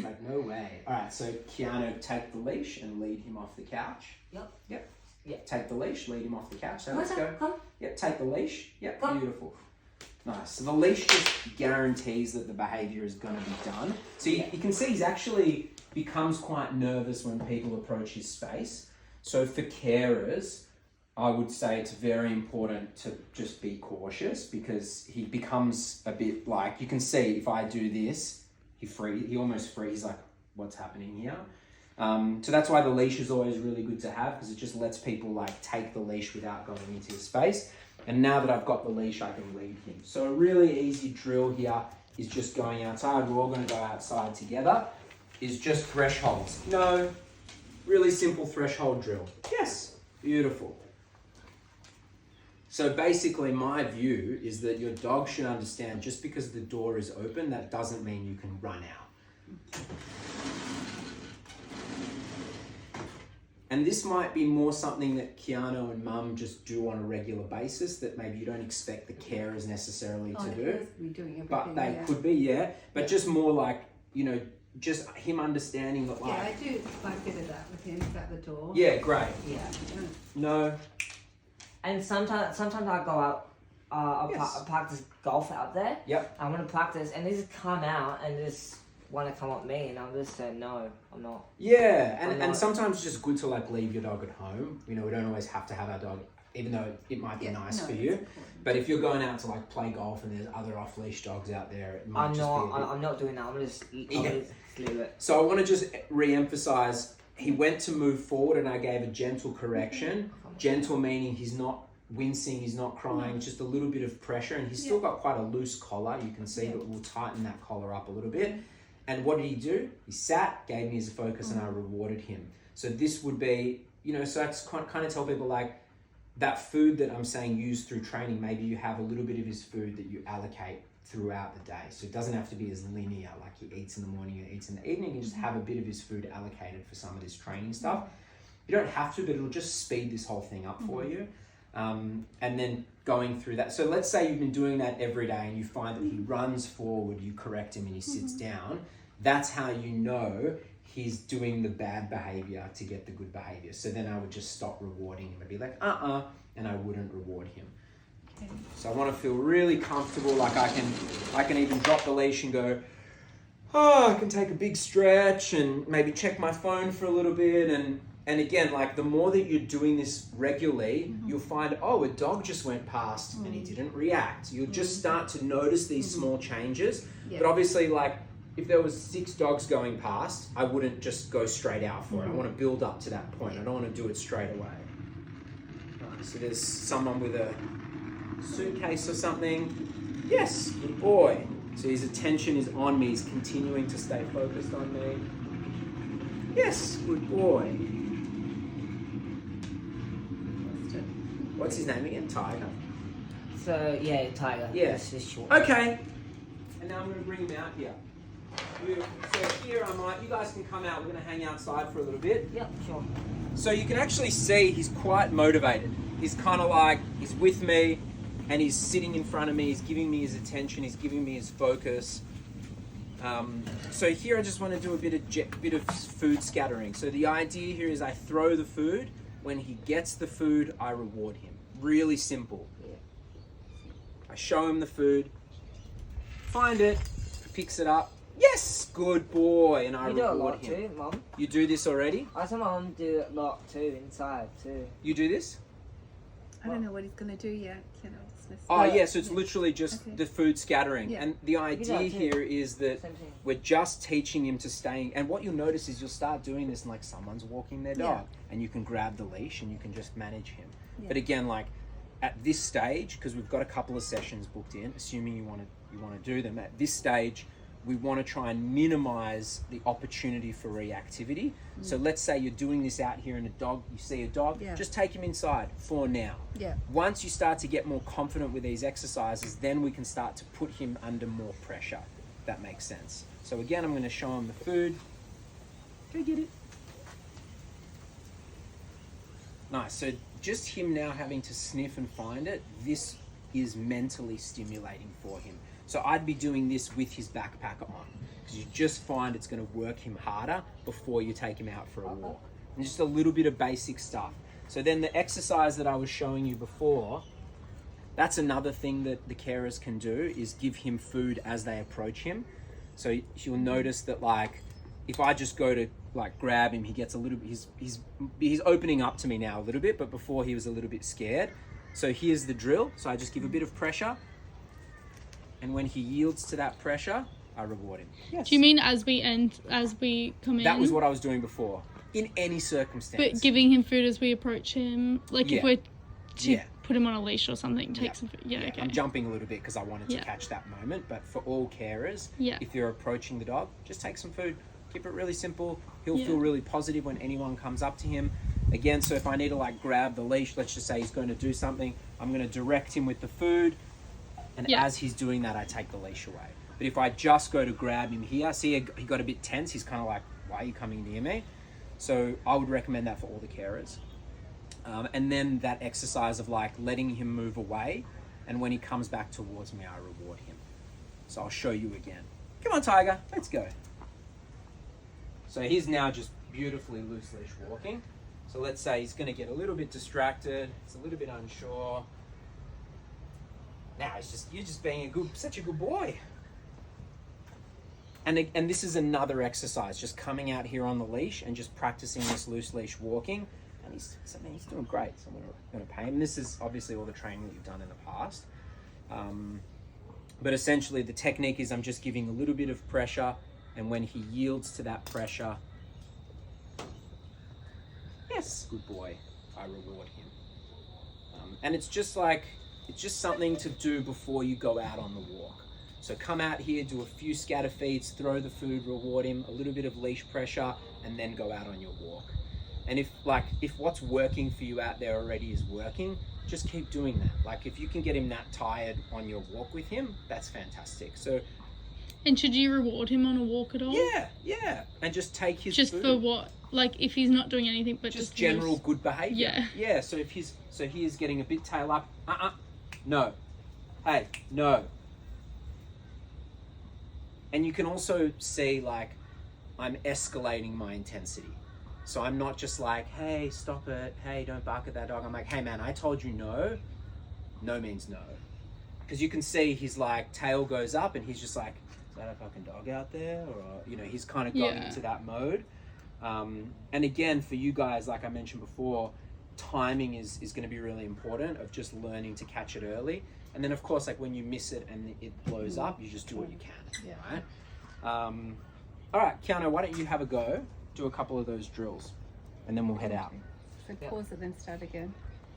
Like, no way. All right, so Keanu, take the leash and lead him off the couch. Yep. Take the leash, lead him off the couch. So Come let's on, go. come. Yep, take the leash. Yep, Come. beautiful. Nice. So the leash just guarantees that the behaviour is going to be done. So you can see he's actually becomes quite nervous when people approach his space. So for carers, I would say it's very important to just be cautious, because he becomes a bit like, you can see if I do this, he almost freezes, like, what's happening here? So that's why the leash is always really good to have, because it just lets people like take the leash without going into his space. And now that I've got the leash, I can lead him. So a really easy drill here is just going outside. We're all going to go outside together. Is just thresholds. No, really simple threshold drill. Yes, beautiful. So basically my view is that your dog should understand, just because the door is open, that doesn't mean you can run out. And this might be more something that Keanu and Mum just do on a regular basis, that maybe you don't expect the carers necessarily to do. But they could be, But just more like, just him understanding that, like... Yeah, I do quite a bit of that with him at the door. Yeah, great. Yeah. No. And sometimes I go out, I practice golf out there. Yep. I'm going to practice, and they just come out and just want to come at me, and I'm just saying, no, I'm not. Yeah, and sometimes it's just good to like leave your dog at home. We don't always have to have our dog, even though it might be nice for you. But if you're going out to like play golf and there's other off-leash dogs out there, it might I'm not doing that. I'm just leave it. So I want to just re-emphasize, he went to move forward and I gave a gentle correction. Gentle meaning he's not wincing, he's not crying, just a little bit of pressure, and he's still got quite a loose collar, you can see, but we'll tighten that collar up a little bit. And what did he do? He sat, gave me his focus, and I rewarded him. So this would be, so I kind of tell people, like, that food that I'm saying use through training, maybe you have a little bit of his food that you allocate throughout the day. So it doesn't have to be as linear, like he eats in the morning and eats in the evening. You just have a bit of his food allocated for some of this training stuff. You don't have to, but it'll just speed this whole thing up for you. And then going through that. So let's say you've been doing that every day and you find that he runs forward, you correct him and he sits down. That's how you know he's doing the bad behavior to get the good behavior. So then I would just stop rewarding him. I'd be like, and I wouldn't reward him. Okay. So I want to feel really comfortable, like I can even drop the leash and go, I can take a big stretch and maybe check my phone for a little bit. And again, like the more that you're doing this regularly, you'll find, a dog just went past and he didn't react. You'll just start to notice these small changes. But obviously, like, if there was 6 dogs going past, I wouldn't just go straight out for it. I want to build up to that point. I don't want to do it straight away. Right, so there's someone with a suitcase or something. Yes, good boy. So his attention is on me. He's continuing to stay focused on me. Yes, good boy. What's his name again? Tiger? So, yeah, Tiger. Yes. It's short. Okay. And now I'm going to bring him out here. Beautiful. So here you guys can come out. We're going to hang outside for a little bit. Yep, sure. So you can actually see he's quite motivated. He's kind of like, he's with me and he's sitting in front of me. He's giving me his attention. He's giving me his focus. So here I just want to do a bit of food scattering. So the idea here is I throw the food. When he gets the food, I reward him. Really simple. Yeah. I show him the food. Find it. Picks it up. Yes, good boy. And I reward him. You do a lot too, Mum. You do this already? I saw Mum do a lot too, inside too. You do this? I don't know what he's going to do yet. Oh, yeah, so it's literally just the food scattering. Yeah. And the idea here is that we're just teaching him to stay. And what you'll notice is you'll start doing this and like someone's walking their dog and you can grab the leash and you can just manage him. Yeah. But again, like at this stage, because we've got a couple of sessions booked in, assuming you want to do them, at this stage, we want to try and minimize the opportunity for reactivity. So let's say you're doing this out here and you see a dog, just take him inside for now. Yeah. Once you start to get more confident with these exercises, then we can start to put him under more pressure. If that makes sense. So again, I'm going to show him the food. Go get it. Nice. So just him now having to sniff and find it, this is mentally stimulating for him. So I'd be doing this with his backpack on, because you just find it's going to work him harder before you take him out for a walk. And just a little bit of basic stuff. So then the exercise that I was showing you before, that's another thing that the carers can do, is give him food as they approach him. So you'll notice that, like, if I just go to like grab him, he gets a little, he's opening up to me now a little bit, but before he was a little bit scared. So here's the drill. So I just give a bit of pressure, and when he yields to that pressure, I reward him. Yes. Do you mean as we come in? That was what I was doing before. In any circumstance. But giving him food as we approach him, like Yeah. if we're to Yeah. put him on a leash or something, take Yeah. some food. Yeah, okay. I'm jumping a little bit because I wanted to Yeah. catch that moment, but for all carers, Yeah. if you're approaching the dog, just take some food. Keep it really simple. He'll Yeah. feel really positive when anyone comes up to him. Again, so if I need to like grab the leash, let's just say he's going to do something, I'm going to direct him with the food, and Yeah. as he's doing that, I take the leash away. But if I just go to grab him here, see he got a bit tense, he's kind of like, why are you coming near me? So I would recommend that for all the carers. And then that exercise of like letting him move away, and when he comes back towards me, I reward him. So I'll show you again. Come on, Tiger, let's go. So he's now just beautifully loose leash walking. So let's say he's going to get a little bit distracted, he's a little bit unsure. Now you're just being such a good boy. And this is another exercise, just coming out here on the leash and just practicing this loose leash walking. And he's doing great. So I'm going to pay him. This is obviously all the training that you've done in the past. But essentially the technique is I'm just giving a little bit of pressure, and when he yields to that pressure, yes, good boy, I reward him. And it's just something to do before you go out on the walk. So come out here, do a few scatter feeds, throw the food, reward him, a little bit of leash pressure, and then go out on your walk. And if what's working for you out there already is working, just keep doing that. Like if you can get him that tired on your walk with him, that's fantastic. So And should you reward him on a walk at all? yeah. And just take his Just food. for what? Like if he's not doing anything but Just general loose. good behavior. Yeah. So if he is getting a bit tail up, no. Hey, no. And you can also see like I'm escalating my intensity. So I'm not just like, hey, stop it. Hey, don't bark at that dog. I'm like, hey man, I told you no. No means no. Because you can see his like tail goes up and he's just like, is that a fucking dog out there? Or, he's kind of going into that mode. And again, for you guys, like I mentioned before, timing is going to be really important, of just learning to catch it early. And then of course, like when you miss it and it blows up, you just do what you can, right? All right, Keanu, why don't you have a go? Do a couple of those drills and then we'll head out. So pause it, then start again.